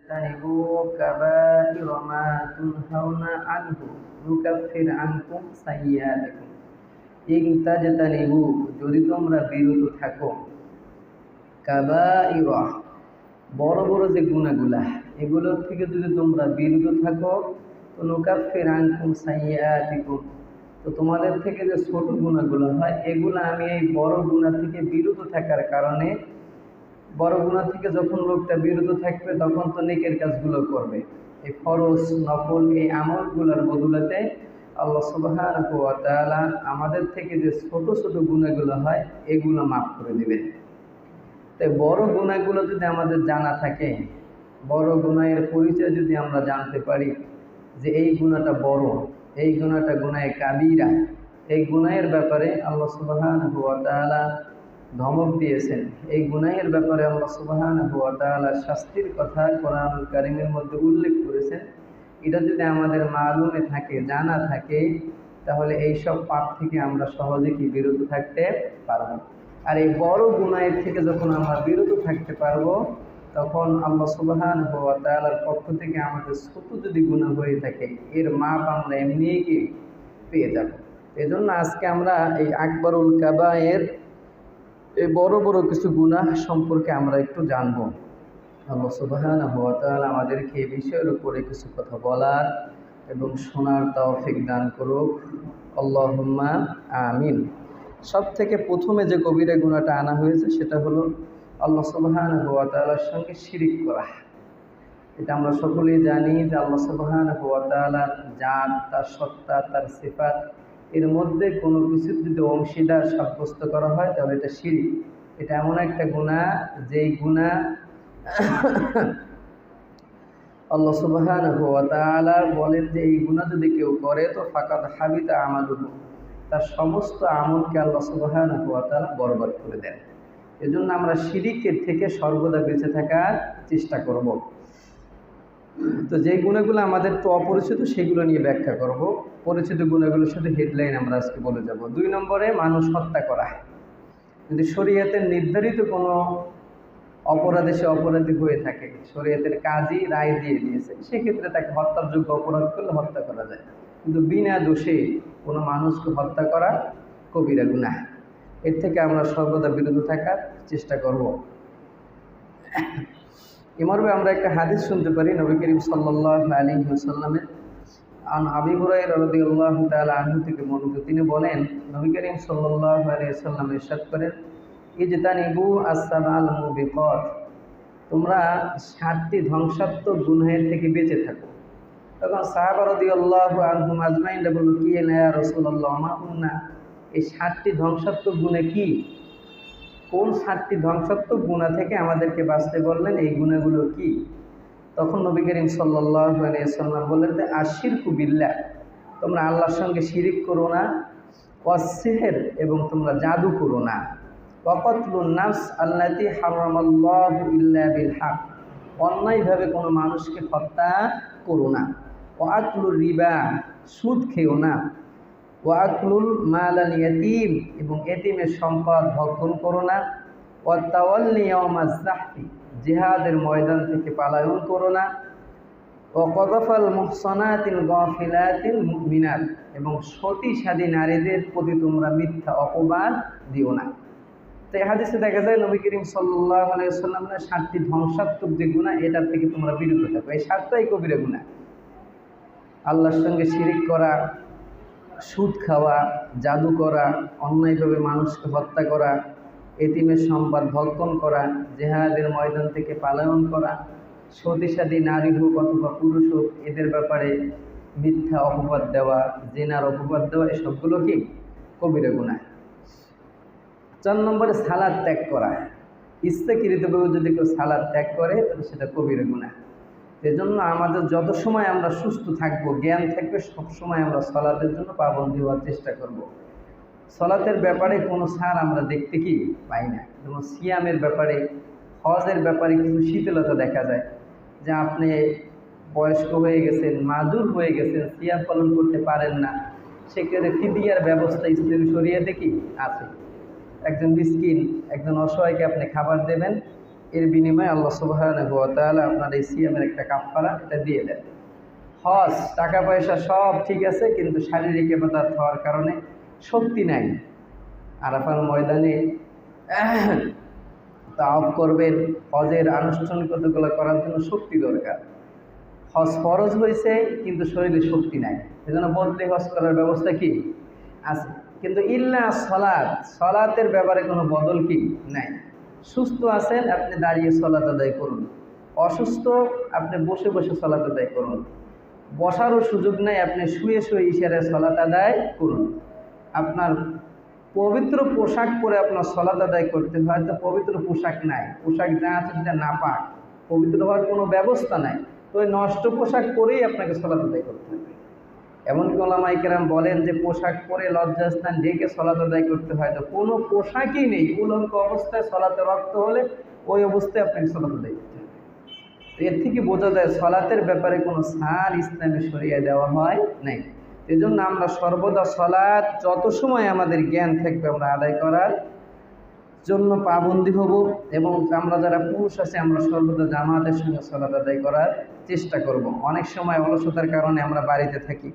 تجتنبوا كبائر ما تنهون عنه نكفر عنكم سيئاتكم in তাজতানিবু যদি তোমরা বিরত থাকো কাবাইরা বড় বড় যে গুনাহগুলা এগুলোর থেকে যদি তোমরা বিরত থাকো তো নুকাফির আনকুম সাইয়্যাতিকুম তো তোমাদের থেকে যে ছোট গুনাহগুলো হয় এগুলো আমি এই বড় গুনাহ থেকে বিরত থাকার কারণে বড় গুনাহ থেকে যখন লোকটা বিরত থাকবে তখন তো নেকের কাজগুলো করবে এই ফরজ নফল এই আমলগুলোর বদলাতে আল্লাহ সুবহানাহু ওয়া তাআলা আমাদের থেকে যে ছোট ছোট গুনাহগুলো হয় এগুলো মাফ করে দিবেন। তাই বড় গুনাহগুলো যদি আমাদের জানা থাকে, বড় গুনাহের পরিচয় যদি আমরা জানতে পারি যে এই গুনাহটা বড়, এই গুনাহটা গুনাহে কাবীরা, এই গুনাহের ব্যাপারে আল্লাহ সুবহানাহু ওয়া তাআলা ধমক দিয়েছেন, এই গুনাহের ব্যাপারে আল্লাহ সুবহানাহু ওয়া তাআলা শাস্তির কথা কোরআনুল কারীমের মধ্যে উল্লেখ করেছেন, এটা যদি আমাদের মালুমে থাকে, জানা থাকে, তাহলে এই সব পাপ থেকে আমরা সহজে কি বিরত থাকতে পারবো। আর এই বড় গুনাহের থেকে যখন আমরা বিরত থাকতে পারবো তখন আল্লাহ সুবহানাহু ওয়া তাআলার পক্ষ থেকে আমাদের ছোট যদি গুনাহ হয়ে থাকে এর মাপ আমরা এমনিই কি পেয়ে যাব। এজন্য আজকে আমরা এই আকবরুল কাবায়ের এই বড় বড় কিছু গুনাহ সম্পর্কে আমরা একটু জানবো। আল্লাহ সুবহানাহু ওয়া তাআলা আমাদেরকে এই বিষয়ের উপরে কিছু কথা বলার এবং শোনার তৌফিক দান করুক, আল্লাহুম্মা আমিন। সব থেকে প্রথমে যে কবিরা গুনাহটা আনা হয়েছে সেটা হলো আল্লাহ সুবহানাহু ওয়া তাআলার সঙ্গে শিরিক করা। এটা আমরা সকলেই জানি যে আল্লাহ সুবহানাহু ওয়া তাআলার জাত, তার সত্তা, তার সিফাত এর মধ্যে কোনো কিছু যদি অংশীদার সাব্যস্ত করা হয় তাহলে এটা শিরিক। এটা এমন একটা গুনাহ যেই গুনাহ আল্লাহ সুবহানাহু ওয়া তাআলা বলেন যে এই গুনাহ যদি কেউ করে তো ফাকাদ হাবিতা আমালুহু, তার সমস্ত আমলকে আল্লাহ সুবহানাহু ওয়া তাআলা বরবাদ করে দেন। এজন্য আমরা শিরিকের থেকে সর্বদা বেঁচে থাকার চেষ্টা করব। তো যে গুণাগুলো আমাদের তো অপরিচিত সেগুলো নিয়ে ব্যাখ্যা করব, পরিচিত গুণাগুলোর সাথে হেডলাইন আমরা আজকে বলে যাব। 2 নম্বরে মানুষ হত্যা করা। যদি শরীয়তের নির্ধারিত কোনো অপরাধে সে অপরাধী হয়ে থাকে, শরীয়তের কাজী রায় দিয়ে দিয়েছে, সেক্ষেত্রে তাকে হত্যার যোগ্য অপরাধ করলে হত্যা করা যায়, কিন্তু বিনা দোষে কোনো মানুষকে হত্যা করা কবিরা গুনাহ। এর থেকে আমরা সর্বদা বিরত থাকার চেষ্টা করব। এ মর্মে আমরা একটা হাদিস শুনতে পারি নবী করিম সাল্লাল্লাহু আলাইহি ওয়াসাল্লামের আন আবি হুরায়রা রাদিয়াল্লাহু তাআলা আনহু থেকে বর্ণিত। তিনি বলেন, নবী করিম সাল্লাল্লাহু আলাইহি ওয়াসাল্লাম ইরশাদ করেন, ইজতানিবু আস-সাবাল মুবিকাত, তোমরা 7টি ধ্বংসাত্মক গুনাহের থেকে বেঁচে থাকো। তখন সাহাবা রাদিয়াল্লাহু আনহুম আজমাইন বলল, কি ইয়া রাসূলুল্লাহ মা হুন্না, এই 7টি ধ্বংসাত্মক গুনাহ কি? কোন 7টি ধ্বংসাত্মক গুনাহ থেকে আমাদেরকে বাঁচতে বললেন, এই গুনাহগুলো কি? তখন নবী করিম সাল্লাল্লাহু আলাইহি ওয়াসাল্লাম বললেন যে আশিরকু বিল্লাহ, তোমরা আল্লাহর সঙ্গে শিরিক করো না, ওয়াস-সিহর, এবং তোমরা জাদু করো না, ওয়াকাতলুন নাফস আল্লাতী হারামাল্লাহু ইল্লা বিল হক, অন্যায়ভাবে কোনো মানুষকে হত্যা করো না, ওয়াকলুর রিবা, সুদ খেও না, ওয়াকলুল মালাল ইয়াতীম, এবং এতিমের সম্পদ ভক্ষণ করো না, ওয়াতাওয়াল্লি ইয়াওমাজ যাহফি, জিহাদের ময়দান থেকে পালায়ন করো না, ওয়াকাযাফাল মুহসানাতিল গাফিলাতিল মুমিনাত, এবং সতী নারীদের প্রতি তোমরা মিথ্যা অপবাদ দিও না। তো এই হাদিসে দেখা যায় নবী করিম সাল্লাল্লাহু আলাইহি ওয়াসাল্লামের 7টি ধ্বংসাত্মক যে গুনাহ এটার থেকে তোমরা বিরত থাকো। এই 7টাই কবিরা গুনাহ। আল্লাহর সঙ্গে শিরিক করা, সুদ খাওয়া, জাদু করা, অন্যায়ভাবে মানুষকে হত্যা করা, এতিমের সম্পদ ভক্ষণ করা, জিহাদের ময়দান থেকে পালায়ন করা, সতী নারী হোক অথবা পুরুষ হোক এদের ব্যাপারে মিথ্যা অপবাদ দেওয়া, জিনার অপবাদ দেওয়া, এসবগুলো কি কবিরা গুনাহ। 4 নম্বরে সালাত ত্যাগ করা। ইচ্ছাকৃতভাবে যদি কেউ সালাত ত্যাগ করে তাহলে সেটা কবিরা গুনাহ। এজন্য আমাদের যত সময় আমরা সুস্থ থাকব, জ্ঞান থাকবে, সবসময় আমরা সালাতের জন্য পাবন্দী হওয়ার চেষ্টা করব। সালাতের ব্যাপারে কোনো ছাড় আমরা দেখতে কি পাই না। যেমন সিয়ামের ব্যাপারে, হজের ব্যাপারে কিছু শিথিলতা দেখা যায়, যে আপনি বয়স্ক হয়ে গেছেন, মাজুর হয়ে গেছেন, সিয়াম পালন করতে পারেন না, সেক্ষেত্রে ফিদিয়ার ব্যবস্থা ইসলামী শরিয়াতে কি আছে। একজন মিসকিন, একজন অসহায়কে আপনি খাবার দেবেন, এর বিনিময়ে আল্লাহ সুবহানাহু ওয়া তাআলা আপনার এই সিয়ামের একটা কাফারা এটা দিয়ে দেন। হজ, টাকা পয়সা সব ঠিক আছে, কিন্তু শারীরিক ইবাদত হওয়ার কারণে শক্তি নাই। আরাফার ময়দানে তাওয়াফ করবেন, হজের আনুষ্ঠানিকতাগুলো করার জন্য শক্তি দরকার। হজ ফরজ হয়েছে কিন্তু শরীরে শক্তি নাই, এজন্য বদলি হজ করার ব্যবস্থা কি আছে, কিন্তু ইল্লা সলাত, সলাতের ব্যাপারে কোনো বদল কি নাই। সুস্থ আছেন আপনি দাঁড়িয়ে সলাত আদায় করুন, অসুস্থ আপনি বসে বসে সলাত আদায় করুন, বসারও সুযোগ নাই আপনি শুয়ে শুয়ে ইশারায় সলাত আদায় করুন। আপনার পবিত্র পোশাক পরে আপনার সলাত আদায় করতে হয়, তো পবিত্র পোশাক নাই, পোশাক যা আছে সেটা নাপাক, পবিত্র হওয়ার কোনো ব্যবস্থা নাই, তো ওই নষ্ট পোশাক পরেই আপনাকে সলাত আদায় করতে হবে। এমনকি ওলামায়ে কেরাম বলেন যে পোশাক পরে লজ্জাস্থান ঢেকে সলাত আদায় করতে হয়, তো কোনো পোশাকই নেই, উলঙ্গ অবস্থায় সলাতে রক্ত হলে ওই অবস্থায় আপনাকে সলাত আদায় করতে হবে। এর থেকে বোঝা যায় সলাতের ব্যাপারে কোনো ছাড় ইসলামী শরিয়ায় দেওয়া হয় নাই। এজন্য আমরা সর্বদা সলাৎ যত সময় আমাদের জ্ঞান থাকবে আমরা আদায় করার জন্য পাবন্দী হব, এবং আমরা যারা পুরুষ আছে আমরা সর্বদা জামাতের সঙ্গে সলাৎ আদায় করার চেষ্টা করব। অনেক সময় অলসতার কারণে আমরা বাড়িতে থাকি,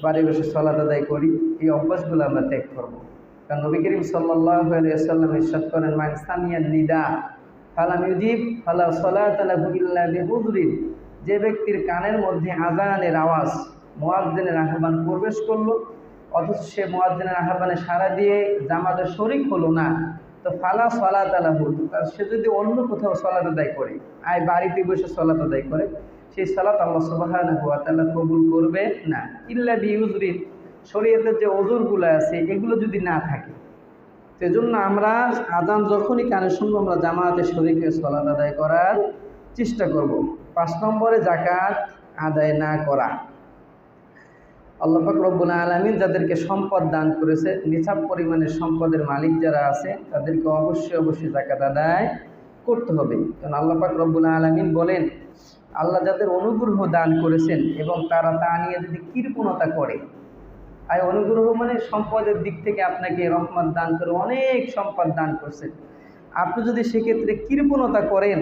বাড়ি বসে সলাৎ আদায় করি, এই অভ্যাসগুলো আমরা ত্যাগ করব। কারণ নবী করিম সাল্লাল্লাহু আলাইহি ওয়াসাল্লাম ইরশাদ করেন, মান সামিয়ান নিদা ফালাম ইউজিব ফালা সালাতা লাহু ইল্লা বিউযরিন। যে ব্যক্তির কানের মধ্যে আযানের আওয়াজ, মুয়াজ্জিনের আহ্বান প্রবেশ করলো, অথচ সে মুয়াজ্জিনের আহ্বানে সাড়া দিয়ে জামাতে শরীক হলো না, তো ফালা সালাতা লাহু, সে যদি অন্য কোথাও সালাত আদায় করে, বাড়িতে বসে সালাত আদায় করে, সেই সালাত আল্লাহ সুবহানাহু ওয়া তাআলা কবুল করবে না, ইল্লা বিউযরিন। শরীয়তের যে ওযরগুলো আছে এগুলো যদি না থাকে, সেজন্য আমরা আযান যখনই কানে শুনবো আমরা জামাতে শরীক হয়ে সালাত আদায় করার চেষ্টা করব। 5 নম্বরে যাকাত আদায় না করা। আল্লাহ পাক রব্বুল আলামিন যাদেরকে সম্পদ দান করেছে, নিছাব পরিমাণের সম্পদের মালিক যারা আছে তাদেরকে অবশ্যই যাকাত আদায় করতে হবে। কারণ আল্লাহ পাক রব্বুল আলামিন বলেন, আল্লাহ যাদের অনুগ্রহ দান করেছেন এবং তারা তা নিয়ে যদি কৃপণতা করে, আর অনুগ্রহ মানে সম্পদের দিক থেকে আপনাকে রহমত দান করে অনেক সম্পদ দান করছেন, আপনি যদি সেক্ষেত্রে কৃপণতা করেন,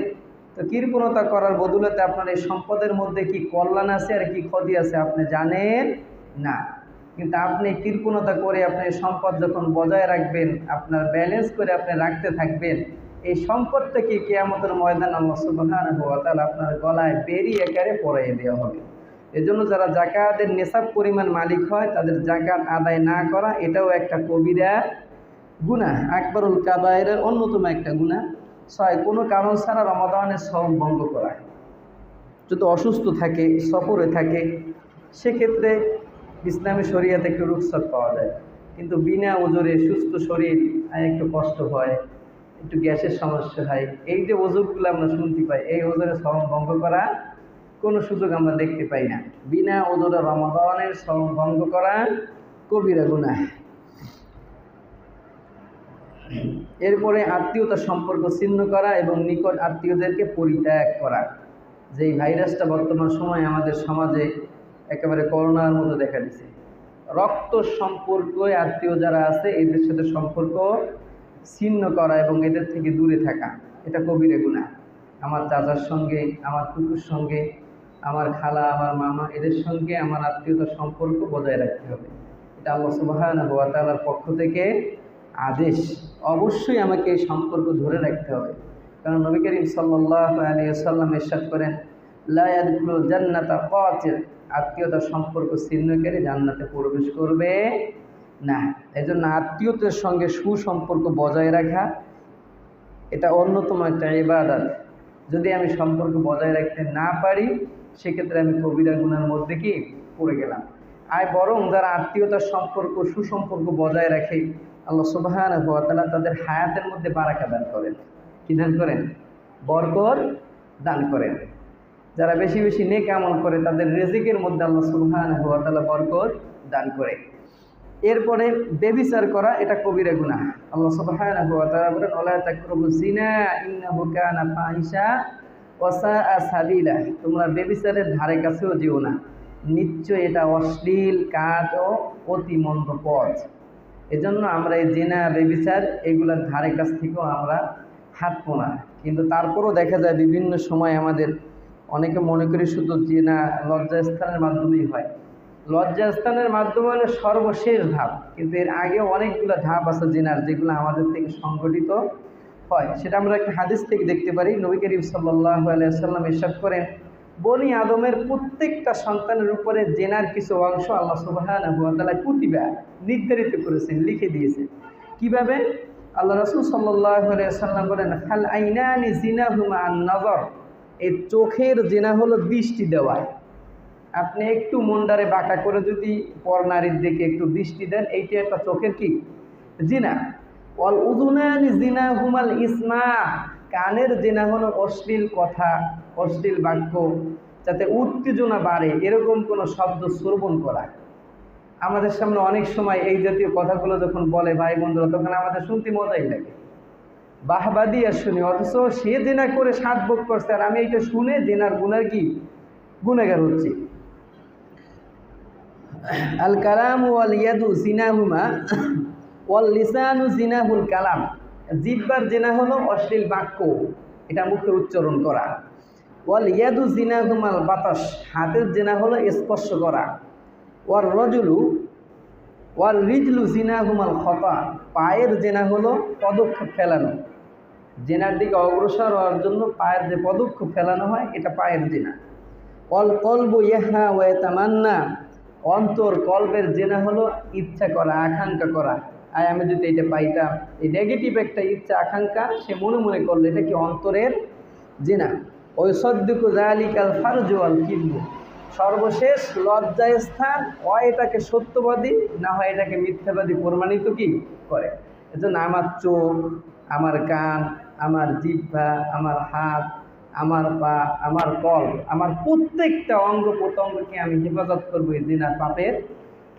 তো কৃপণতা করার বদৌলতে আপনার এই সম্পদের মধ্যে কি কল্যাণ আছে আর কি ক্ষতি আছে আপনি জানেন না। কিন্তু আপনি কৃপণতা করে আপনি সম্পদ যখন বজায় রাখবেন, আপনার ব্যালেন্স করে আপনি রাখতে থাকবেন, এই সম্পদটাকে কিয়ামতের ময়দান আল্লাহ সুবহানাহু ওয়া তাআলা আপনার গলায় বেরি আকারে পরাইয়ে দেওয়া হবে। এজন্য যারা যাকাতের নেশাব পরিমাণ মালিক হয় তাদের যাকাত আদায় না করা এটাও একটা কবিরা গুনাহ, আকবরুল কাবায়েরের অন্যতম একটা গুনাহ। 6, কোনো কারণ ছাড়া রমাদানের সওম ভঙ্গ করা। যদি অসুস্থ থাকে, সফরে থাকে, সেক্ষেত্রে ইসলামী শরিয়াতে একটু রুখসত পাওয়া যায়, কিন্তু বিনা ওজরে সুস্থ শরীর একটু কষ্ট হয়, একটু গ্যাসের সমস্যা হয়, এই যে ওজরগুলো আমরা শুনতে পাই, এই ওজরে সওম ভঙ্গ করা কোনো সুযোগ আমরা দেখতে পাই না। বিনা ওজরে রমাদানের সওম ভঙ্গ করা কবিরা গুনাহ। এরপরে আত্মীয়তার সম্পর্ক ছিন্ন করা এবং নিকট আত্মীয়দেরকে পরিত্যাগ করা। যেই ভাইরাসটা বর্তমান সময়ে আমাদের সমাজে একেবারে করোনার মতো দেখা দিচ্ছে, রক্ত সম্পর্ক আত্মীয় যারা আছে এদের সাথে সম্পর্ক ছিন্ন করা এবং এদের থেকে দূরে থাকা, এটা কবিরা গুনাহ। আমার চাচার সঙ্গে, আমার কুকুর সঙ্গে, আমার খালা, আমার মামা, এদের সঙ্গে আমার আত্মীয়তার সম্পর্ক বজায় রাখতে হবে। এটা আল্লাহ সুবহানাহু ওয়া তাআলার পক্ষ থেকে আদেশ, অবশ্যই আমাকে এই সম্পর্ক ধরে রাখতে হবে। কারণ নবী করিম সাল্লাল্লাহু আলাইহি ওয়াসাল্লাম ইরশাদ করেন, লা ইয়াদখুলুল জান্নাতা কাতির, আত্মীয়তার সম্পর্ক ছিন্নকারী জান্নাতে প্রবেশ করবে না। এজন্য আত্মীয়তার সঙ্গে সুসম্পর্ক বজায় রাখা এটা অন্যতম একটা ইবাদত। যদি আমি সম্পর্ক বজায় রাখতে না পারি, সেক্ষেত্রে আমি কবিরা গুনার মধ্যে কি পড়ে গেলাম। বরং যারা আত্মীয়তার সম্পর্ক সুসম্পর্ক বজায় রাখে, আল্লাহ সুবহানাহু ওয়া তাআলা তাদের হায়াতের মধ্যে বারাকা দান করেন। কি দান করেন? বরকত দান করেন। যারা বেশি বেশি নেক আমল করে তাদের রিজিকের মধ্যে আল্লাহ সুবহানাহু ওয়া তাআলা বরকত দান করে। এরপরে ব্যভিচার করা, এটা কবিরা গুনাহ। আল্লাহ সুবহানাহু ওয়া তাআলা বলেন, ওয়ালা তাকরাবুজ জিনা ইন্নাহু কানা ফাহিশা ওয়া সাআ সাবিলা, তোমরা ব্যভিচারের ধারে কাছেও যেও না, নিশ্চয় এটা অশ্লীল কাজ ও অতি মন্দ পথ। এজন্য আমরা এই জিনা, ব্যভিচার এগুলোর ধারে কাছ থেকেও আমরা হাঁটবো না। কিন্তু তারপরও দেখা যায় বিভিন্ন সময় আমাদের অনেকে মনে করি শুধু জিনা লজ্জাস্থানের মাধ্যমেই হয়। লজ্জাস্থানের মাধ্যমে হলো সর্বশেষ ধাপ, কিন্তু এর আগে অনেকগুলো ধাপ আছে জিনার, যেগুলো আমাদের থেকে সংগঠিত হয়। সেটা আমরা একটা হাদিস থেকে দেখতে পারি। নবী করিম সাল্লাল্লাহু আলাইহি ওয়াসাল্লাম ইরশাদ করেন, বনি আদমের প্রত্যেকটা সন্তানের উপরে জেনার কিছু অংশ আল্লাহ সুবহানাহু ওয়া তাআলা কুতিবা নির্ধারিত করেছেন, লিখে দিয়েছেন। কিভাবে? আল্লাহ রাসূল সাল্লাল্লাহু আলাইহি ওয়াসাল্লাম বলেন, ফাল আইনানি জিনাহুমা আন নজর, এই চোখের জেনা হলো দৃষ্টি দেওয়া। আপনি একটু মনটারে বাঁকা করে যদি পর নারীর দিকে একটু দৃষ্টি দেন, এইটা একটা চোখের কি জিনা। ওয়াল উযুনানি জিনাহুমাল ইসমা, কানের জিনা হলো অশ্লীল কথা, অশ্লীল বাক্য, যাতে উত্তেজনা বাড়ে এরকম কোনো শব্দ শ্রবণ করা। আমাদের সামনে অনেক সময় এই জাতীয় কথাগুলো যখন বলে ভাই বন্ধুরা, তখন আমাদের শুনতে মজাই লাগে, বাহবা দিয়ে শুনি, অথচ সে জেনা করে 7 ভোগ করছে আর আমি এইটা শুনে জেনার গুনার কি গুনাহগার হচ্ছি। আল কালাম ওয়াল ইয়াদু জিনাহুমা ওয়াল লিসানু জিনাহুল কালাম, জিহ্বার জিনা হলো অশ্লীল বাক্য, এটা মুখে উচ্চারণ করা। ওয়াল ইয়াদু জিনাহুমাল বাতাস, হাতের জিনা হলো স্পর্শ করা। ওয়ার রজুলু ওয়ার রিজলু জিনাহুমাল খতা, পায়ের জিনা হলো পদক্ষেপ ফেলানো। জেনার দিকে অগ্রসর হওয়ার জন্য পায়ের যে পদক্ষেপ ফেলানো হয়, এটা পায়ের জিনা। ওয়াল কলবু ইয়াহা ওয়া ইয়াতামান্না, অন্তর কলবের জেনা হলো ইচ্ছা করা, আকাঙ্ক্ষা করা। আমি যদি এটা পাইতাম, এই নেগেটিভ একটা ইচ্ছা আকাঙ্ক্ষা সে মনে মনে করলো, এটা কি অন্তরের জেনা। ওই সদ্দুকু যালিকাল ফারজু ওয়াল কিবু, সর্বশেষ লজ্জায় স্থান, হয় এটাকে সত্যবাদী, না হয় এটাকে মিথ্যাবাদী প্রমাণিত কি করে। এজন্য আমার চোখ, আমার কান, আমার জিহ্বা, আমার হাত, আমার পা, আমার কল, আমার প্রত্যেকটা অঙ্গ প্রত্যঙ্গকে আমি হেফাজত করবো এই জিনার পাপের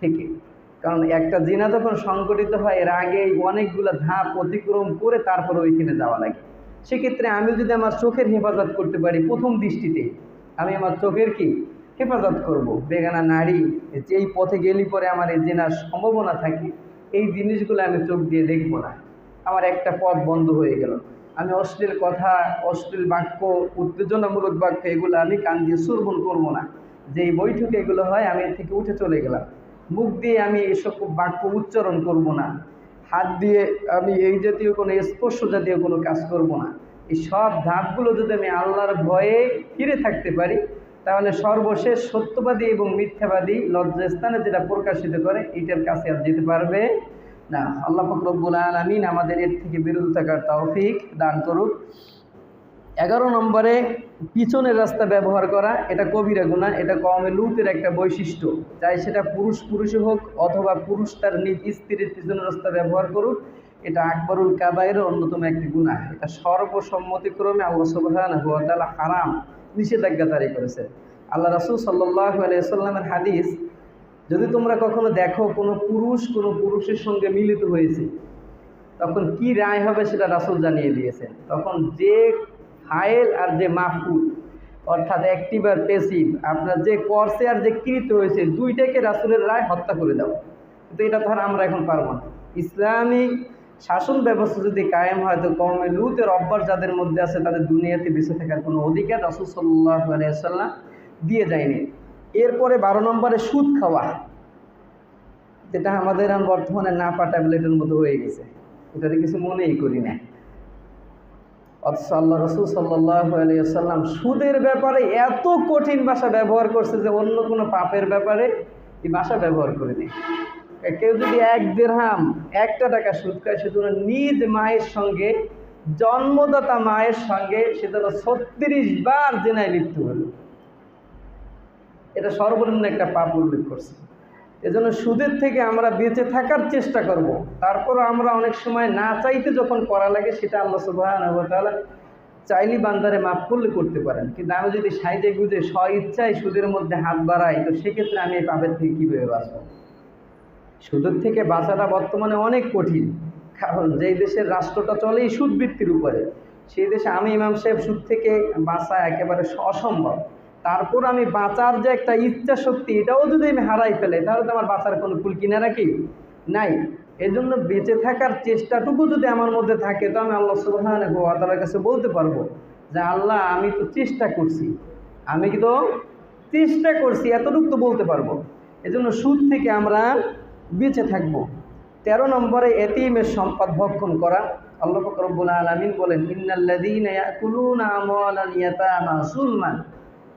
থেকে। কারণ একটা জিনা যখন সংগঠিত হয়, এর আগে অনেকগুলো ধাপ অতিক্রম করে তারপরে ওইখানে যাওয়া লাগে। সেক্ষেত্রে আমি যদি আমার চোখের হেফাজত করতে পারি, প্রথম দৃষ্টিতে আমি আমার চোখের কি হেফাজত করব। বেগানা নারী যেই পথে গেলি পরে আমার এই জেনার সম্ভাবনা থাকে, এই জিনিসগুলো আমি চোখ দিয়ে দেখবো না, আমার একটা পথ বন্ধ হয়ে গেল। আমি অশ্লীল কথা, অশ্লীল বাক্য, উত্তেজনামূলক বাক্য, এগুলো আমি কান দিয়ে শ্রবণ করবো না। যেই বৈঠকে এগুলো হয়, আমি এর থেকে উঠে চলে গেলাম। মুখ দিয়ে আমি এসব বাক্য উচ্চারণ করব না। হাত দিয়ে আমি এই জাতীয় কোনো স্পর্শ জাতীয় কোনো কাজ করব না। এই সব ধাপগুলো যদি আমি আল্লাহর ভয়ে ফিরে থাকতে পারি, তাহলে সর্বশেষ সত্যবাদী এবং মিথ্যাবাদী লজ্জাস্থানে যেটা প্রকাশিত করে, এটার কাছে আর যেতে পারবে না। আল্লাহ পাক রব্বুল আলামিন আমাদের এর থেকে বিরত থাকার তৌফিক দান করুক। 11 নম্বরে পিছনের রাস্তা ব্যবহার করা, এটা কবিরা গুনাহ। এটা কওমে লূতের একটা বৈশিষ্ট্য, চাই সেটা পুরুষই হোক অথবা পুরুষ তার নিজ স্ত্রীর পিছনের রাস্তা ব্যবহার করুক, এটা আকবরুল কাবায়ের অন্যতম একটি গুনাহ। এটা সর্বসম্মতিক্রমে আল্লাহ সুবহানাহু ওয়া তাআলা হারাম, নিষেধাজ্ঞা জারি করেছেন। আল্লাহ রাসূল সাল্লাল্লাহু আলাইহি ওয়াসাল্লামের হাদিস, যদি তোমরা কখনো দেখো কোনো পুরুষ কোনো পুরুষের সঙ্গে মিলিত হয়েছে, তখন কি রায় হবে সেটা রাসূল জানিয়ে দিয়েছেন। তখন যে ফাইল আর যে মাফউল, অর্থাৎ অ্যাক্টিভ আর প্যাসিভ, আপনার যে করছে আর যে কৃত হয়েছে, দুইটাকে রাসূলের রায় হত্যা করে দাও। কিন্তু এটা তো আর আমরা এখন পারবো না। ইসলামিক শাসন ব্যবস্থা যদি কায়েম হয়, তো কওমে লূতের অভ্যাস যাদের মধ্যে আছে, তাদের দুনিয়াতে বেঁচে থাকার কোনো অধিকার রাসূল সাল্লাল্লাহু আলাইহি ওয়াসাল্লাম দিয়ে যায়নি। এরপরে 12 নম্বরে সুদ খাওয়া, যেটা আমাদের বর্তমানে না ট্যাবলেটের মতো হয়ে গেছে, এটাতে কিছু মনেই করি না। অথচ আল্লাহ রাসূল সাল্লাল্লাহু আলাইহি ওয়াসাল্লাম সুদের ব্যাপারে এত কঠিন ভাষা ব্যবহার করছে যে অন্য কোনো পাপের ব্যাপারে এই ভাষা ব্যবহার করেনি। কেউ যদি 1 দিরহাম, 1 টাকা সুদ খায়, সেজন্য নিজ মায়ের সঙ্গে, জন্মদাতা মায়ের সঙ্গে সেজন্য 36 বার জিনায় লিপ্ত হলো। এটা সর্বনিম্ন একটা পাপ উল্লেখ করছে। এজন্য সুদের থেকে আমরা বেঁচে থাকার চেষ্টা করব। তারপর আমরা অনেক সময় না চাইতে যখন করা লাগে, সেটা আল্লাহ সুবহানাহু ওয়া তাআলা চাইলে বান্দারে মাফ করলে করতে পারেন। কিন্তু আমি যদি সাইজে গুজে স্ব ইচ্ছায় সুদের মধ্যে হাত বাড়াই, তো সেক্ষেত্রে আমি এই পাপের থেকে কীভাবে বাঁচব? সুদের থেকে বাঁচাটা বর্তমানে অনেক কঠিন, কারণ যেই দেশের রাষ্ট্রটা চলে এই সুদবৃত্তির উপরে, সেই দেশে আমি ইমাম সাহেব সুদ থেকে বাঁচা একেবারে অসম্ভব। তারপর আমি বাঁচার যে একটা ইচ্ছা শক্তি, এটাও যদি আমি হারাই ফেলে, তাহলে তো আমার বাঁচার কোনো কুল কিনারা কি নাই। এই জন্য বেঁচে থাকার চেষ্টাটুকু যদি আমার মধ্যে থাকে তো আমি আল্লাহ সুবহানাহু ওয়া তাআলার কাছে বলতে পারবো যে আল্লাহ আমি তো চেষ্টা করছি, আমি তো চেষ্টা করছি, এতটুকু তো বলতে পারবো। এজন্য সুদ থেকে আমরা বেঁচে থাকবো। 13 নম্বরে এতিমের সম্পদ ভক্ষণ করা। আল্লাহ পাক রব্বুল আলামিন বলেন, ইন্নাল্লাযীনা ইয়াকুলুনা আমওয়ালাল ইয়াতামা যুলমান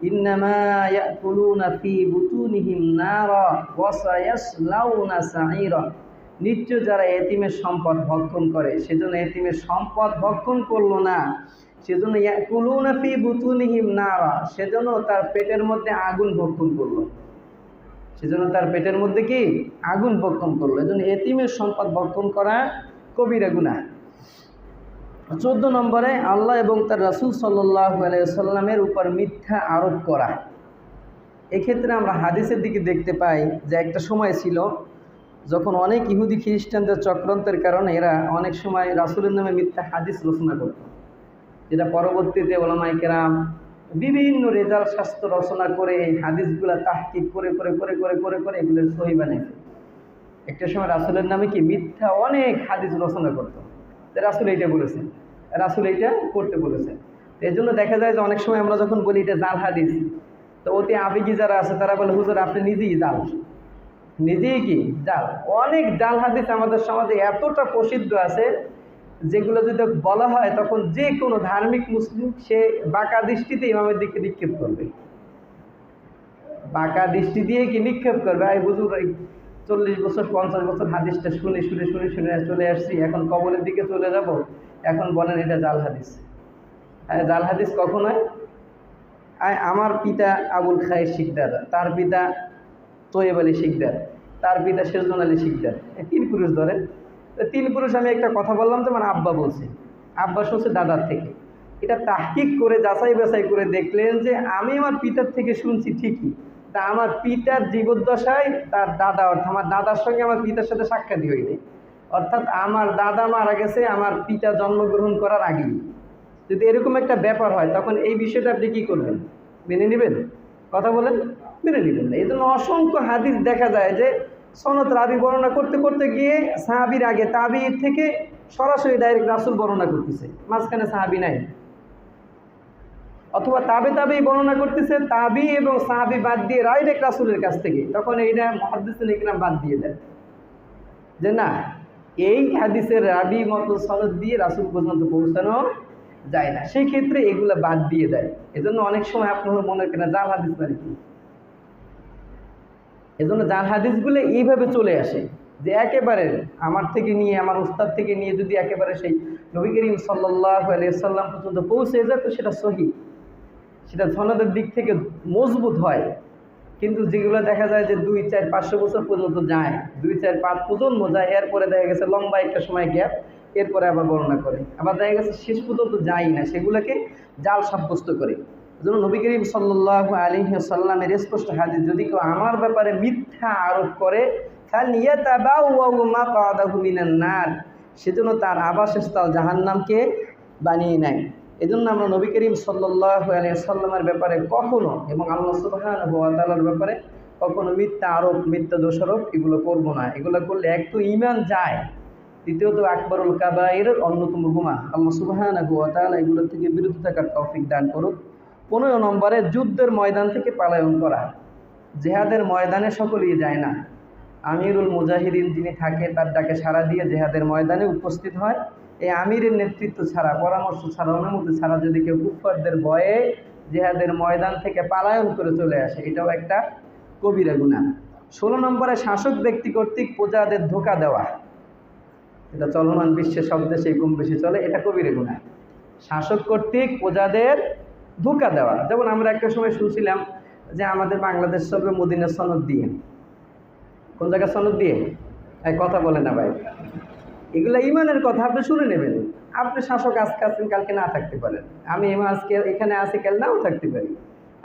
ইন্নামা ইয়াকুলুনা ফী বুতুনিহিম নারা ওয়া সায়াসলাউনা সাঈরা। নিশ্চয় যারা এতিমের সম্পদ ভক্ষণ করে, সেজন্য এতিমের সম্পদ ভক্ষণ করলো না, সেজন্য ইয়াকুলুনা ফী বুতুনিহিম নারা, সেজন্য তার পেটের মধ্যে আগুন ভক্ষণ করলো, সেজন্য তার পেটের মধ্যে কি আগুন ভক্ষণ করলো। এজন্য এতিমের সম্পদ ভক্ষণ করা কবিরা গুনাহ। 14 নম্বরে আল্লাহ এবং তার রাসূল সাল্লাল্লাহু আলাইহি ওয়াসাল্লামের উপর মিথ্যা আরোপ করা। এক্ষেত্রে আমরা হাদিসের দিকে দেখতে পাই যে একটা সময় ছিল যখন অনেক ইহুদি খ্রিস্টানদের চক্রান্তের কারণে এরা অনেক সময় রাসূলের নামে মিথ্যা হাদিস রচনা করত, যেটা পরবর্তীতে ওলামায়ে কেরাম বিভিন্ন রেজাল্ট শাস্ত্র রচনা করে এই হাদিসগুলা তাহকিক করে করে করে করে করে করে এগুলো সহি বানাইছে। একটা সময় রাসূলের নামে কি মিথ্যা অনেক হাদিস রচনা করতো, রাসূল এইটা বলেছেন, রাসূল এইটা করতে বলেছেন। এই জন্য দেখা যায় যে অনেক সময় আমরা যখন বলি এটা জাল হাদিস, তো অতি আবেগী যারা আছে তারা বলে হুজুর আপনি নিজেই জাল, নিজেই কি জাল। অনেক জাল হাদিস আমাদের সমাজে এতটা প্রসিদ্ধ আছে যেগুলো যদি বলা হয় তখন যে কোনো ধার্মিক মুসলিম সে বাঁকা দৃষ্টিতে ইমামের দিকে নিক্ষেপ করবে, বাঁকা দৃষ্টি দিয়ে কি নিক্ষেপ করবে। এই হুজুর 40 বছর 50 বছর হাদিসটা শুনে শুনে শুনে শুনে চলে আসছি, এখন কবরের দিকে চলে যাব, এখন বলেন এটা জাল হাদিস। জাল হাদিস কখন হয়? আমার পিতা আবুল খায়ের শিকদার, তার পিতা তৈয়ব আলী শিকদার, তার পিতা সিরাজুল আলী শিকদার, 3 পুরুষ ধরেন। 3 পুরুষ আমি একটা কথা বললাম তো, মানে আব্বা বলছে, আব্বা শুনছে দাদার থেকে। এটা তাহকিক করে যাচাই বাছাই করে দেখলেন যে আমি আমার পিতার থেকে শুনছি ঠিকই, তা আমার পিতার জীবদ্দশায় তার দাদা, অর্থাৎ আমার দাদার সঙ্গে আমার পিতার সাথে সাক্ষাৎই হয়নি, অর্থাৎ আমার দাদা মারা গেছে আমার পিতা জন্মগ্রহণ করার আগেই। যদি এরকম একটা ব্যাপার হয় তখন এই বিষয়টা আপনি কী করবেন? মেনে নেবেন? কথা বলেন, মেনে নেবেন না। এই জন্য অসংখ্য হাদিস দেখা যায় যে সনদ রাবি বর্ণনা করতে করতে গিয়ে সাহাবির আগে তাবির থেকে সরাসরি ডাইরেক্ট রাসূল বর্ণনা করতেছে, মাঝখানে সাহাবি নাই। অথবা তাবেই বর্ণনা করতেছে, তাবি এবং সাহাবি বাদ দিয়ে ডাইরেক্ট রাসূলের কাছ থেকে, তখন এইটা মুহাদ্দিসিন ইকরাম বাদ দিয়ে দেন যে না, এই হাদিসের রাবি মতো সনদ দিয়ে রাসূল পর্যন্ত পৌঁছানো যায় না, সেই ক্ষেত্রে এগুলো বাদ দিয়ে দেয়। এজন্য অনেক সময় আপনারা মনে করেন জাল হাদিস মানে কি, এজন্য জাল হাদিসগুলো এইভাবে চলে আসে যে একেবারে আমার থেকে নিয়ে, আমার উস্তাদ থেকে নিয়ে যদি একেবারে সেই নবী করিম সাল্লাল্লাহু আলাইহি ওয়াসাল্লাম পর্যন্ত পৌঁছে যায় তো সেটা সহিহ, সেটা সনদের দিক থেকে মজবুত হয়। কিন্তু যেগুলো দেখা যায় যে 2, 4, 500 বছর পর্যন্ত যায়, 2, 4, 5 প্রজন্ম যায়, এরপরে দেখা গেছে লম্বা একটা সময় গ্যাপ, এরপরে আবার বর্ণনা করে, আবার দেখা গেছে শেষ পর্যন্ত যায় না, সেগুলোকে জাল সাব্যস্ত করে। যেমন নবী করিম সাল্লাল্লাহু আলাইহি ওয়াসাল্লামের স্পষ্ট হাদিস, যদি কেউ আমার ব্যাপারে মিথ্যা আরোপ করে ফালিয়াতাবাওয়া মাকআদাহু মিনান নার, সেজন্য তার আবাসস্থল জাহান্নামকে বানিয়ে নেয়। এজন্য আমরা নবী করিম সাল্লাল্লাহু আলাইহি ওয়াসাল্লামের ব্যাপারে কখনো এবং আল্লাহ সুবহানাহু ওয়া তাআলার ব্যাপারে কখনো মিথ্যা আরোপ, মিথ্যা দোষারোপ এগুলো করব না। এগুলো করলে এক তো ঈমান যায়, দ্বিতীয়ত আকবরুল কাবায়েরের অন্যতম গুনাহ। আল্লাহ সুবহানাহু ওয়া তাআলা এগুলো থেকে বিরত থাকার তৌফিক দান করুক। 15 নম্বরে যুদ্ধের ময়দান থেকে পলায়ন করা। জিহাদের ময়দানে সকলেই যায় না, আমিরুল মুজাহিদিন যিনি থাকে তার ডাকে সাড়া দিয়ে জিহাদের ময়দানে উপস্থিত হয়। এই আমিরের নেতৃত্ব ছাড়া, পরামর্শ ছাড়া, অনুমতি ছাড়া যদি কেউ কুফফারদের ভয়ে জিহাদের ময়দান থেকে পলায়ন করে চলে আসে, এটাও একটা কবিরা গুনাহ। 16 নম্বরে শাসক ব্যক্তি কর্তৃক প্রজাদের ধোঁকা দেওয়া। এটা চলমান বিশ্বের সব দেশে কম বেশি চলে, এটা কবিরা গুনাহ। শাসক কর্তৃক প্রজাদের ধোঁকা দেওয়া। যেমন আমরা একটা সময় শুনছিলাম যে আমাদের বাংলাদেশ চলবে মদিনার সনদ দিয়ে। কোন জায়গায় সনদ দিয়ে? কথা বলে না ভাই, এগুলো ইমানের কথা, আপনি শুনে নেবেন। আপনি শাসক আজকে আছেন, কালকে না থাকতে পারেন। আমি আজকে এখানে আছি, কাল নাও থাকতে পারি।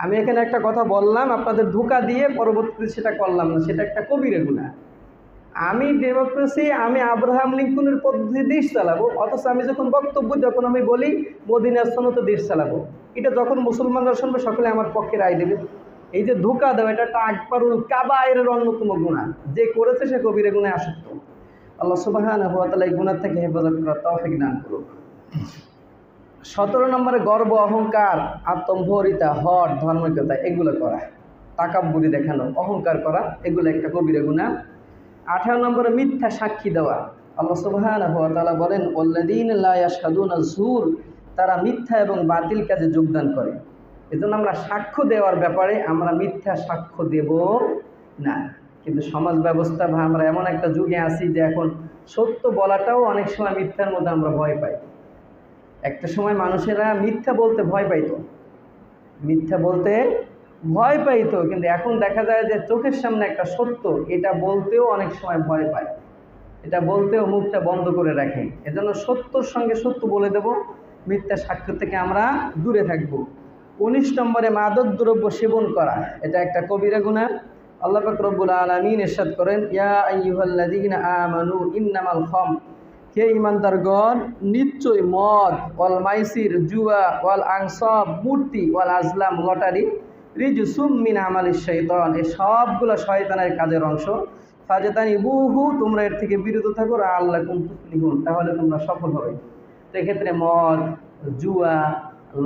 আমি এখানে একটা কথা বললাম, আপনাদের ধোঁকা দিয়ে পরবর্তীতে সেটা করলাম না, সেটা একটা কবিরা গুনাহ। আমি ডেমোক্রেসি, আমি আব্রাহাম লিঙ্কনের পদ্ধতি দেশ চালাবো, অথচ আমি যখন বক্তব্য, যখন আমি বলি মদিনার সনদে দেশ চালাবো, এটা যখন মুসলমানরা শুনবে সকলে আমার পক্ষে রায় দেবে। এই যে ধোঁকা দেওয়া, এটা একটা আকবরুল কাবায়েরের অন্যতম গুনাহ, যে করেছে সে কবিরা গুনাহে আসক্ত। আল্লাহ সুবহানাহু ওয়া তাআলা এই গুনাহ থেকে হেফাজত করার তৌফিক দান করুক। 17 নম্বরে গর্ব, অহংকার, আত্মম্ভরিতা, হট, ধর্মিকতা এগুলো করা, তাকাব্বুরি দেখানো, অহংকার করা, এগুলো একটা কবিরা গুনাহ। 18 নম্বরে মিথ্যা সাক্ষী দেওয়া। আল্লাহ সুবহানাহু ওয়া তাআলা বলেন, ওয়াল্লাযীনা লা ইয়াশহাদুনা যুর, তারা মিথ্যা এবং বাতিল কাজে যোগদান করে। এজন্য আমরা সাক্ষ্য দেওয়ার ব্যাপারে আমরা মিথ্যা সাক্ষ্য দেব না। কিন্তু সমাজ ব্যবস্থা বা আমরা এমন একটা যুগে আছি যে এখন সত্য বলাটাও অনেক সময় মিথ্যার মধ্যে আমরা ভয় পাই। একটা সময় মানুষেরা মিথ্যা বলতে ভয় পাইতো, মিথ্যা বলতে ভয় পাইতো, কিন্তু এখন দেখা যায় যে চোখের সামনে একটা সত্য, এটা বলতেও অনেক সময় ভয় পায়, এটা বলতেও মুখটা বন্ধ করে রাখে। এজন্য সত্যর সঙ্গে সত্য বলে দেব, মিথ্যা সাক্ষ্য থেকে আমরা দূরে থাকব। 19 নম্বরে মাদক দ্রব্য সেবন করা, এটা একটা কবিরা গুনাহ। আল্লাহ পাক রব্বুল আলামিন ইরশাদ করেন, ইয়া আইয়ুহাল্লাযীনা আমানু ইন্নামাল খামর, হে ঈমানদারগণ, নিশ্চয় মদ, ওয়াল মাইসির, জুয়া, ওয়াল আনসাব, মূর্তি, ওয়াল আজলাম, লটারি, রিজসুম মিন আমালিশ শাইতান, এই সবগুলো শয়তানের কাজের অংশ। ফাজতানিবুহু, তোমরা এর থেকে বিরত থাকো, লাআল্লাকুম তুফলিহুন, তাহলে তোমরা সফল হবে। তো এক্ষেত্রে মদ, জুয়া,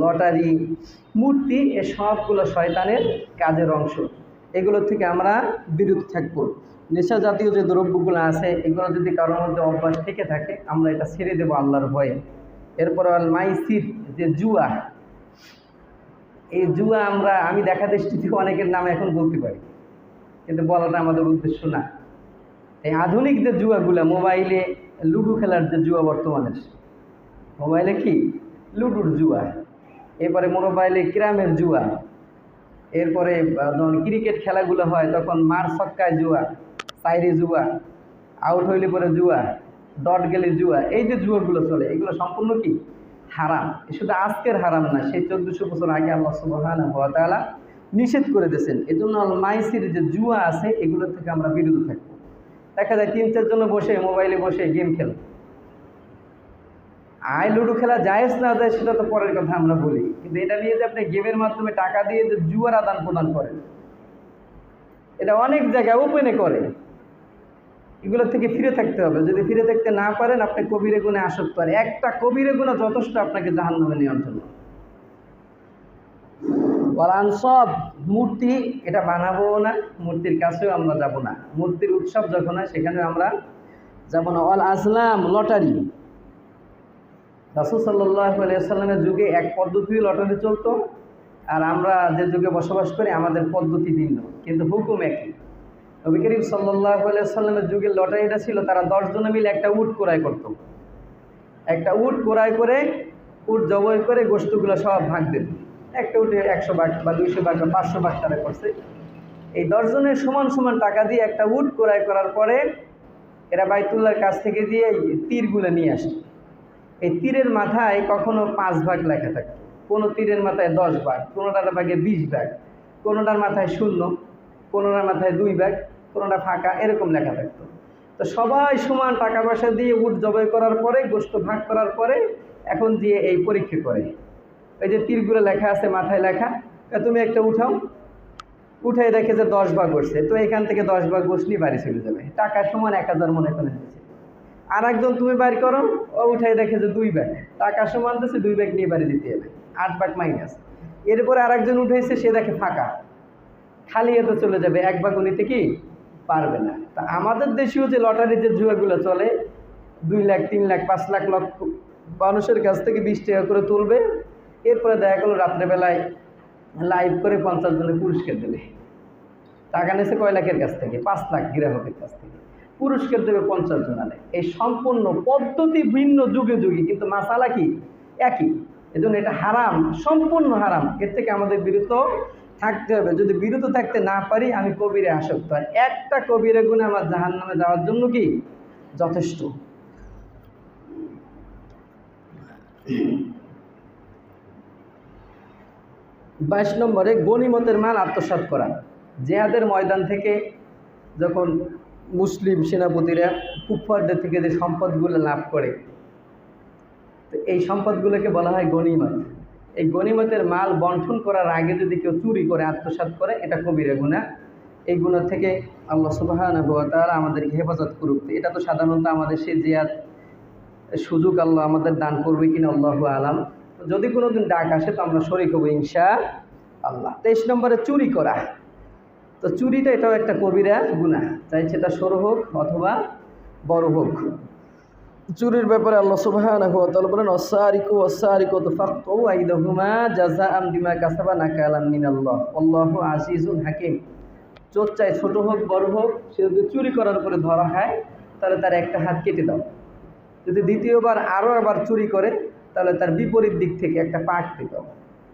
লটারি, মূর্তি, এ সবগুলো শয়তানের কাজের অংশ, এগুলোর থেকে আমরা বিরত থাকবো। নেশা জাতীয় যে দ্রব্যগুলো আছে এগুলো যদি কারোর মধ্যে অভ্যাস থেকে থাকে আমরা এটা ছেড়ে দেবো আল্লাহর ভয়ে। এরপর আল মাইসির, যে জুয়া, এই জুয়া আমি দেখা দৃষ্টিতে অনেকের নাম এখন বলতে পারি, কিন্তু বলাটা আমাদের উদ্দেশ্য না। এই আধুনিক যে জুয়াগুলো, মোবাইলে লুডো খেলার যে জুয়া বর্তমানে, মোবাইলে কি লুডুর জুয়া, এরপরে মোবাইলে ক্যারামের জুয়া, এরপরে যখন ক্রিকেট খেলাগুলো হয় তখন মার ছক্কায় জুয়া, সাইরে জুয়া, আউট হইলে পরে জুয়া, ডট গেলে জুয়া, এই যে জুয়াগুলো চলে এগুলো সম্পূর্ণ কি হারাম। শুধু আজকের হারাম না, সেই 1400 বছর আগে আল্লাহ সুবহানাহু ওয়া তাআলা নিষেধ করে দিয়েছেন। এই জন্য মাইসির যে জুয়া আছে এগুলোর থেকে আমরা বিরত থাকবো। দেখা যায় 3-4 জন বসে মোবাইলে বসে গেম খেলে। লুডো খেলা জায়েজ না যায় সেটা তো পরের কথা আমরা বলি, কিন্তু এটা নিয়ে যে আপনি গেমের মাধ্যমে টাকা দিয়ে যে জুয়ার আদান প্রদান করেন, এটা অনেক জায়গায় ওপেনে করে। এগুলো থেকে ফিরে থাকতে হবে। যদি ফিরে থাকতে না পারেন আপনি কবিরে গুণে আসক্ত, আর একটা কবিরে গুণা যথেষ্ট আপনাকে জাহান্নামে নেওয়ার জন্য। ওয়ালান সব, মূর্তি, এটা বানাবো না, মূর্তির কাছেও আমরা যাব না। মূর্তির উৎসব যখন হয় সেখানে আমরা যাব না। ওয়াল আজলাম, লটারি, রাসূল সাল্লাল্লাহু আলাইহি ওয়াসাল্লামের যুগে এক পদ্ধতি লটারি চলতো, আর আমরা যে যুগে বসবাস করি আমাদের পদ্ধতি ভিন্ন, কিন্তু হুকুম একই। নবী করিম সাল্লাল্লাহু আলাইহি ওয়াসাল্লামের যুগে লটারিটা ছিল, তারা 10 জনে মিলে একটা উট ক্রয় করত। একটা উট ক্রয় করে উট জবাই করে গোশতগুলো সব ভাগ দিত। একটা উটে 100 ভাগ বা 200 ভাগ বা 500 ভাগ তারা করছে। এই 10 জনের সমান সমান টাকা দিয়ে একটা উট ক্রয় করার পরে এরা বাইতুল্লাহর কাছ থেকে দিয়ে তীরগুলো নিয়ে আসে। এই তীরের মাথায় কখনো 5 ভাগ লেখা থাকে, কোনো তীরের মাথায় 10 ভাগ, কোনোটার ভাগে 20 ভাগ, কোনোটার মাথায় 0, কোনোটার মাথায় 2 ভাগ, কোনোটা ফাঁকা, এরকম লেখা থাকতো। তো সবাই সমান টাকা পয়সা দিয়ে উট জবাই করার পরে, গোশত ভাগ করার পরে এখন দিয়ে এই পরীক্ষা করে। এই যে তীরগুলো লেখা আছে মাথায় লেখা, তুমি একটা উঠাও, উঠাই দেখে যে 10 ভাগ করছে, তো এখান থেকে 10 ভাগ গোশত নিয়ে বাড়ি চলে যাবে, টাকা সমান 1000 মনে করে দিচ্ছে। আর একজন তুমি বাইর করো, ও উঠাই দেখে যে 2 ব্যাগ, টাকা সমান দিচ্ছে, 2 ব্যাগ নিয়ে বাড়ি দিতে হবে, 8 ভাগ মাইনাস। এরপরে আর একজন উঠেছে, সে দেখে ফাঁকা, খালি এতে চলে যাবে, 1 ভাগও নিতে কি পারবে না। তা আমাদের দেশেও যে লটারির যে জুয়াগুলো চলে, 2 লাখ 3 লাখ 5 লাখ লক্ষ মানুষের কাছ থেকে 20 টাকা করে তুলবে, এরপরে দেখা গেলো রাত্রেবেলায় লাইভ করে 50 জনের পুরস্কার দেবে। টাকা নিয়েছে কয় লাখের কাছ থেকে? 5 লাখ গ্রাহকের কাছ থেকে, পুরস্কার দেবে 50 জনালে। এই সম্পূর্ণ পদ্ধতি ভিন্ন, যুগে যুগে, কিন্তু মাসালা কি একই। এজন্য এটা হারাম, সম্পূর্ণ হারাম। এর থেকে আমাদের বিরত থাকতে হবে। যদি বিরত থাকতে না পারি আমি কবিরে আসক্ত, আর একটা কবিরে গুণে আমার জাহান্নামে যাওয়ার জন্য কি যথেষ্ট। 22 নম্বরে গনিমতের মাল আত্মসাৎ করা। জিহাদের ময়দান থেকে যখন মুসলিম সেনাপতিরা কুফফারদের থেকে যে সম্পদগুলো লাভ করে, তো এই সম্পদগুলোকে বলা হয় গনিমত। এই গনিমতের মাল বন্টন করার আগে যদি কেউ চুরি করে, আত্মসাৎ করে, এটা কবিরা গুনাহ। এই গুণা থেকে আল্লাহ সুবহানাহু ওয়া তাআলা আমাদেরকে হেফাজত করুক। এটা তো সাধারণত আমাদের সে জিয়াদ সুযোগ আল্লাহ আমাদের দান করবে কিনা আল্লাহু আলাম। যদি কোনো দিন ডাক আসে তো আমরা শরীক হবো ইনশাআল্লাহ। 23 নম্বরে চুরি করা। তো চুরিটা এটাও একটা কবিরা গুনাহ, চাই সেটা সরু হোক অথবা বড় হোক। চুরির ব্যাপারে আল্লাহ সুবহানাহু ওয়া তাআলা বলেন, ওয়াসারিকু ওয়াসারিকাতু ফাকতু আইদাহুমা জাযাআম বিমা কাসাবা নাকালাম মিনাল্লাহ আল্লাহু আজিজুন হাকিম। চোর চাই ছোট হোক বড় হোক, সে যদি চুরি করার পরে ধরা হয় তাহলে তার একটা হাত কেটে দাও। যদি দ্বিতীয়বার আরও আবার চুরি করে তাহলে তার বিপরীত দিক থেকে একটা পা কেটে দাও।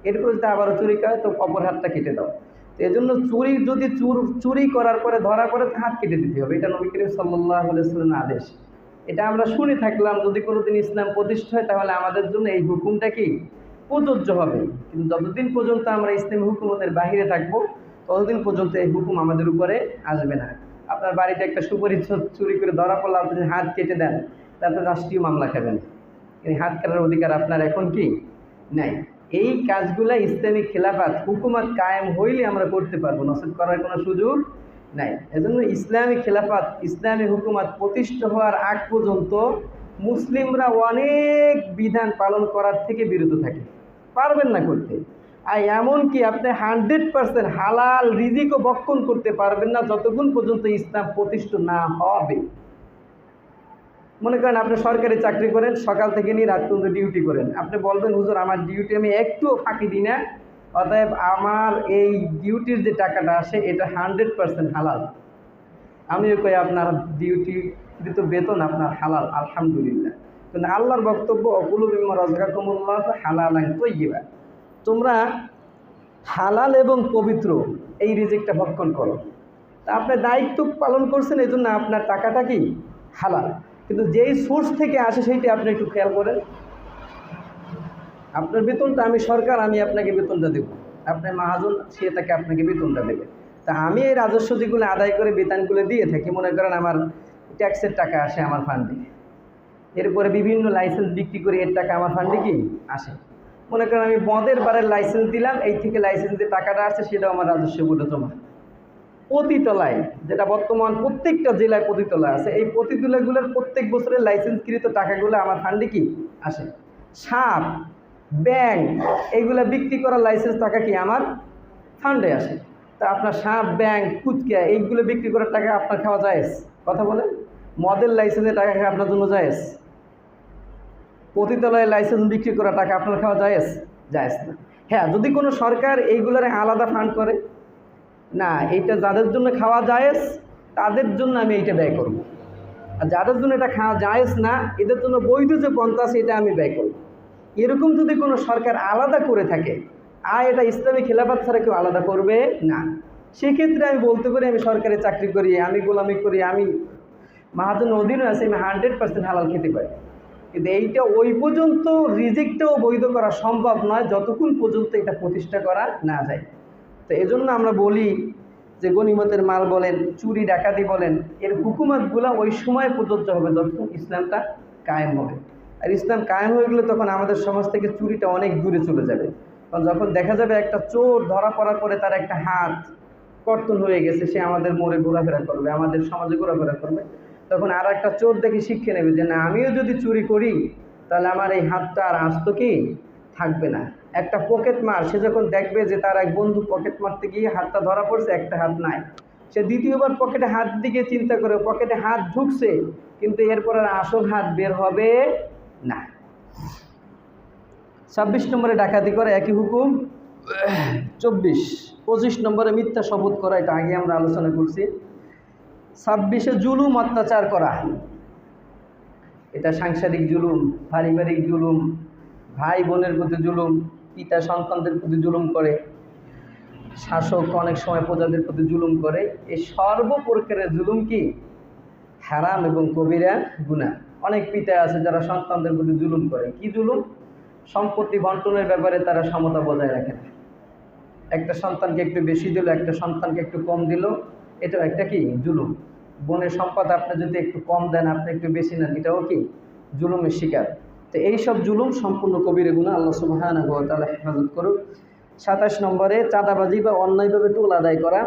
এরপর যদি আবারও চুরি করে তো অপর হাতটা কেটে দাও। তো এই জন্য চুরি যদি চুরি করার পরে ধরা পড়ে হাত কেটে দিতে হবে, এটা নবী করিম সাল্লাল্লাহু আলাইহি ওয়াসাল্লামের আদেশ। এটা আমরা শুনে থাকলাম, যদি কোনোদিন ইসলাম প্রতিষ্ঠা হয় তাহলে আমাদের জন্য এই হুকুমটা কি প্রযোজ্য হবে। কিন্তু যতদিন পর্যন্ত আমরা ইসলামী হুকুমতের বাহিরে থাকবো ততদিন পর্যন্ত এই হুকুম আমাদের উপরে আসবে না। আপনার বাড়িতে একটা সুপারি চুরি করে ধরা পড়লে আপনি হাত কেটে দেন, তারপরে রাষ্ট্রীয় মামলা খাবেন। এই হাত কাটার অধিকার আপনার এখন কি নাই। এই কাজগুলা ইসলামী খেলাফত হুকুমত কায়েম হইলে আমরা করতে পারবো, নসিব করার কোনো সুযোগ নাই। এজন্য ইসলামী খেলাফত ইসলামী হুকুমত প্রতিষ্ঠা হওয়ার আগ পর্যন্ত মুসলিমরা অনেক বিধান পালন করার থেকে বিরত থাকে, পারবেন না করতে। আর এমনকি আপনি 100% হালাল রিজিকও ভক্ষণ করতে পারবেন না যতক্ষণ পর্যন্ত ইসলাম প্রতিষ্ঠা না হবে। মনে করেন আপনি সরকারি চাকরি করেন, সকাল থেকে নিয়ে রাত পর্যন্ত ডিউটি করেন। আপনি বলবেন, হুজুর আমার ডিউটি আমি একটুও ফাঁকি দিই না, অতএব আমার এই ডিউটির যে টাকাটা আসে এটা 100% হালাল। আমিও কই আপনার ডিউটি কিন্তু বেতন আপনার হালাল, আলহামদুলিল্লাহ। কিন্তু আল্লাহর বক্তব্য, অকুলু মিম্মা রাযাকাকুমুল্লাহু হালালান তাইয়্যিবা, তোমরা হালাল এবং পবিত্র এই রিজিকটা ভক্ষণ করো। তা আপনি দায়িত্ব পালন করছেন, এই জন্য আপনার টাকাটা কি হালাল। কিন্তু যেই সোর্স থেকে আসে সেইটা আপনি একটু খেয়াল করেন। আপনার বেতনটা, আমি সরকার, আমি আপনাকে বেতনটা দেব, আপনি মহাজন, সে তাকে আপনাকে বেতনটা দেবে। তা আমি এই রাজস্ব যেগুলো আদায় করে বেতনগুলো দিয়ে থাকি, মনে করেন আমার ট্যাক্সের টাকা আসে আমার ফান্ডে, এরপরে বিভিন্ন লাইসেন্স বিক্রি করে এর টাকা আমার ফান্ডে কি আসে। মনে করেন আমি মদের বারের লাইসেন্স দিলাম, এই থেকে লাইসেন্সের টাকাটা আসছে, সেটাও আমার রাজস্ব বোর্ডে জমা। পতিতলায়, যেটা বর্তমান প্রত্যেকটা জেলায় পতিতলায় আছে, এই পতিতলাগুলোর প্রত্যেক বছরের লাইসেন্সকৃত টাকাগুলো আমার ফান্ডে কি আসে। সাপ, ব্যাং, এইগুলা বিক্রি করার লাইসেন্স টাকা কি আমার ফান্ডে আসে। তা আপনার সাপ, ব্যাং, কুচকা এইগুলো বিক্রি করার টাকা আপনার খাওয়া জায়েজ? কথা বলেন। মদের লাইসেন্সের টাকা খাওয়া আপনার জন্য জায়েজ? পতিতলায় লাইসেন্স বিক্রি করার টাকা আপনার খাওয়া জায়েজ? জায়েজ না। হ্যাঁ, যদি কোনো সরকার এইগুলোর আলাদা ফান্ড করে, না এইটা যাদের জন্য খাওয়া জায়েজ তাদের জন্য আমি এইটা ব্যয় করব, আর যাদের জন্য এটা খাওয়া জায়েজ না, এদের জন্য বৈধ যে পন্থা আছে এটা আমি ব্যয় করব। এরকম যদি কোনো সরকার আলাদা করে থাকে, আর এটা ইসলামী খেলাফত ছাড়া কেউ আলাদা করবে না, সেক্ষেত্রে আমি বলতে পারি আমি সরকারি চাকরি করি, আমি গোলামি করি, আমি মাহাজন অধীনে আছি, আমি 100% হালাল খেতে পারি। কিন্তু এইটা ওই পর্যন্ত রিজিকটাও বৈধ করা সম্ভব নয় যতক্ষণ পর্যন্ত এটা প্রতিষ্ঠা করা না যায়। তো এজন্য আমরা বলি যে গনিমতের মাল বলেন, চুরি ডাকাতি বলেন, এর হুকুমতগুলো ওই সময় প্রযোজ্য হবে যতক্ষণ ইসলামটা কায়েম হবে। আর ইসলাম কায়েম হয়ে গেলে তখন আমাদের সমাজ থেকে চুরিটা অনেক দূরে চলে যাবে। কারণ যখন দেখা যাবে একটা চোর ধরা পড়ার পরে তার একটা হাত কর্তন হয়ে গেছে, সে আমাদের মোড়ে ঘোরাফেরা করবে, আমাদের সমাজে ঘোরাফেরা করবে, তখন আর একটা চোর দেখে শিক্ষা নেবে যে না, আমিও যদি চুরি করি তাহলে আমার এই হাতটা আর আস্ত কি থাকবে না। একটা পকেট মার, সে যখন দেখবে যে তার এক বন্ধু পকেট মারতে গিয়ে হাতটা ধরা পড়ছে, একটা হাত নাই, সে দ্বিতীয়বার পকেটে হাত দিকে চিন্তা করে, পকেটে হাত ঢুকছে কিন্তু এরপর আর আসল হাত বের হবে না। 26 নম্বরে ডাকাতি করা, একই হুকুম। 25 নম্বরে মিথ্যা শপথ করা, এটা আগে আমরা আলোচনা করছি। 26 জুলুম, অত্যাচার করা, এটা সাংসারিক জুলুম, পারিবারিক জুলুম, ভাই বোনের প্রতি জুলুম, পিতা সন্তানদের প্রতি জুলুম করে, শাসক অনেক সময় প্রজাদের প্রতি জুলুম করে। এই সর্বপ্রকারের জুলুম কি হারাম এবং কবিরা গুনাহ। অনেক পিতা আছে যারা সন্তানদের প্রতি জুলুম করে। কি জুলুম? সম্পত্তি বন্টনের ব্যাপারে তারা সমতা বজায় রাখে না। একটা সন্তানকে একটু বেশি দিল, একটা সন্তানকে একটু কম দিল, এটাও একটা কি জুলুম। বোনের সম্পদ আপনি যদি একটু কম দেন, আপনি একটু বেশি নেন, এটাও কি জুলুমের শিকার। তো এইসব জুলুম সম্পূর্ণ কবিরা গুনাহ, আল্লাহ সুবহানাহু ওয়া তাআলা হেফাজত করুক। 27 নম্বরে চাঁদাবাজি বা অন্যায়ভাবে টোল আদায় করা,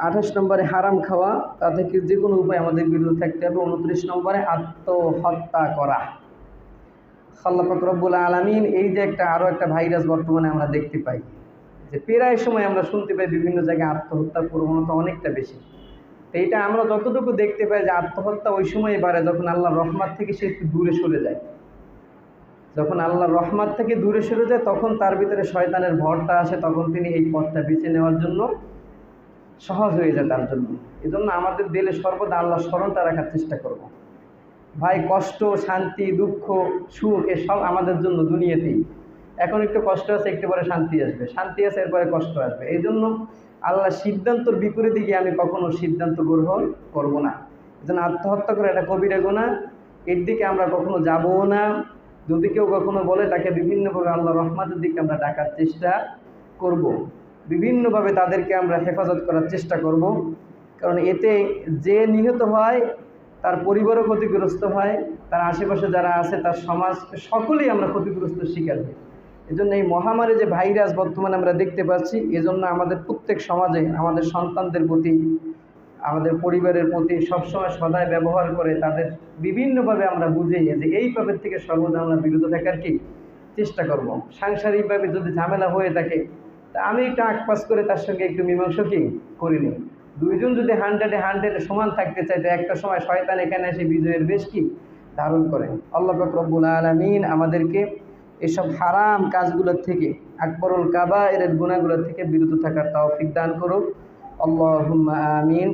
28 নম্বরে হারাম খাওয়া, তা থেকে যে কোনো উপায় আমাদের বিরত থাকতে হবে। 29 নম্বরে আত্মহত্যা করা। আল্লাহ পাক রব্বুল আলামিন এই যে আরও একটা ভাইরাস বর্তমানে আমরা দেখতে পাই, যে প্রায় সময় আমরা শুনতে পাই বিভিন্ন জায়গায় আত্মহত্যার প্রবণতা অনেকটা বেশি। তো এইটা আমরা যতটুকু দেখতে পাই যে আত্মহত্যা ওই সময়ই বাড়ে যখন আল্লাহর রহমত থেকে সে একটু দূরে সরে যায়। যখন আল্লাহর রহমত থেকে দূরে সরে যায় তখন তার ভিতরে শয়তানের ভরটা আসে, তখন তিনি এই পথটা বেছে নেওয়ার জন্য সহজ হয়ে যায় তার জন্য। এজন্য আমাদের দিলে সর্বদা আল্লাহর স্মরণটা রাখার চেষ্টা করব। ভাই, কষ্ট, শান্তি, দুঃখ, সুখ এসব আমাদের জন্য দুনিয়াতেই। এখন একটু কষ্ট আছে, একটু পরে শান্তি আসবে, শান্তি আছে এরপরে কষ্ট আসবে। এই জন্য আল্লাহ সিদ্ধান্তর বিপরীতে গিয়ে আমি কখনো সিদ্ধান্ত গ্রহণ করব না। এজন্য আত্মহত্যা করে এটা কবিরা গুনাহ, এর দিকে আমরা কখনো যাবও না। যদি কেউ কখনো বলে তাকে বিভিন্নভাবে আল্লাহ রহমতের দিকে আমরা ডাকার চেষ্টা করব, বিভিন্নভাবে তাদেরকে আমরা হেফাজত করার চেষ্টা করব। কারণ এতে যে নিহত হয় তার পরিবারও ক্ষতিগ্রস্ত হয়, তার আশেপাশে যারা আছে তার সমাজ, সকলেই আমরা ক্ষতিগ্রস্ত শিকার হই। এজন্য এই মহামারী যে ভাইরাস বর্তমানে আমরা দেখতে পাচ্ছি, এজন্য আমাদের প্রত্যেক সমাজে আমাদের সন্তানদের প্রতি, আমাদের পরিবারের প্রতি সবসময় সদায় ব্যবহার করে তাদের বিভিন্নভাবে আমরা বুঝিয়ে যে এই পাপের থেকে সর্বদা আমরা বিরত থাকার চেষ্টা করব। সাংসারিকভাবে যদি ঝামেলা হয়ে থাকে তা আমি একটু আকপাস করে তার সঙ্গে একটু মীমাংসা করিনি। দুইজন যদি 100-এ সমান থাকতে চাই তো একটা সময় শয়তান এখানে এসে বিজয়ের বেশ ধারণ করে। আল্লাহ পাক রব্বুল আলামিন আমাদেরকে এসব হারাম কাজগুলোর থেকে, আকবরুল কাবায়েরের গুনাহগুলোর থেকে বিরত থাকার তৌফিক দান করুক। আল্লাহুম্মা আমিন।